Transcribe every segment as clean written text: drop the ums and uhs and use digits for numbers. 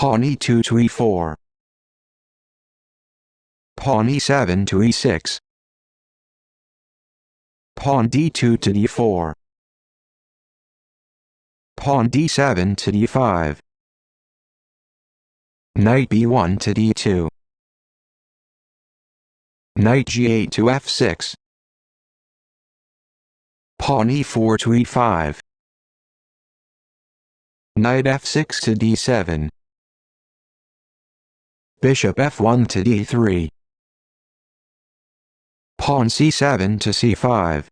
Pawn e2 to e4. Pawn e7 to e6. Pawn d2 to d4. Pawn d7 to d5. Knight b1 to d2. Knight g8 to f6. Pawn e4 to e5. Knight f6 to d7. Bishop f1 to d3. Pawn c7 to c5.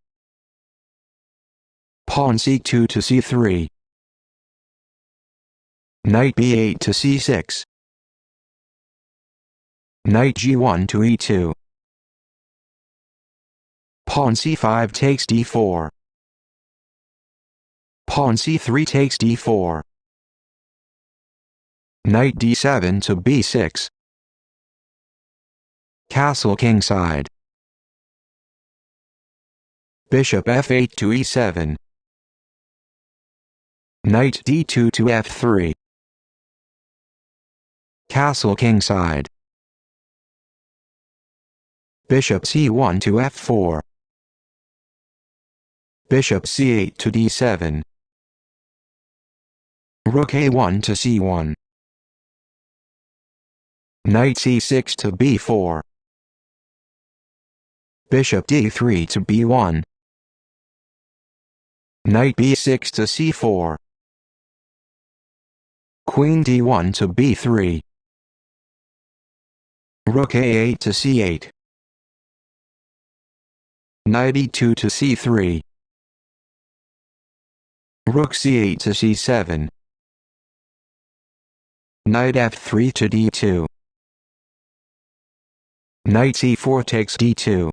Pawn c2 to c3. Knight b8 to c6. Knight g1 to e2. Pawn c5 takes d4. Pawn c3 takes d4. Knight d7 to b6. Castle kingside. Bishop f8 to e7. Knight d2 to f3. Castle kingside. Bishop c1 to f4. Bishop c8 to d7. Rook a1 to c1. Knight c6 to b4. Bishop d3 to b1. Knight b6 to c4. Queen d1 to b3. Rook a8 to c8. Knight e2 to c3. Rook c8 to c7. Knight f3 to d2. Knight c4 takes d2.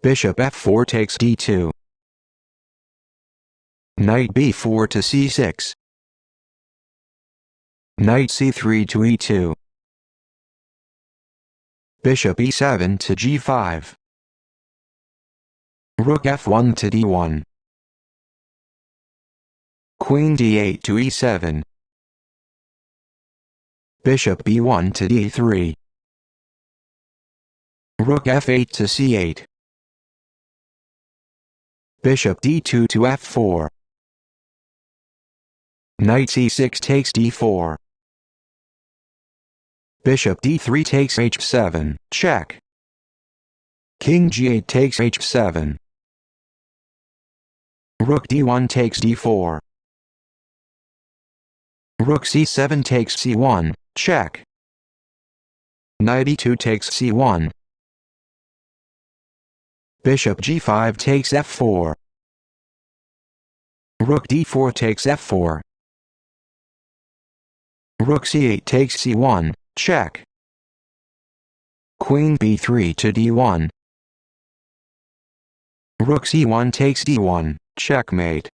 Bishop f4 takes d2. Knight b4 to c6. Knight c3 to e2. Bishop e7 to g5. Rook f1 to d1. Queen d8 to e7. Bishop b1 to d3. Rook f8 to c8. Bishop d2 to f4. Knight c6 takes d4. Bishop d3 takes h7, check. King g8 takes h7. Rook d1 takes d4. Rook c7 takes c1, check. Knight e2 takes c1. Bishop g5 takes f4. Rook d4 takes f4. Rook c8 takes c1, check. Queen b3 to d1. Rook c1 takes d1, checkmate.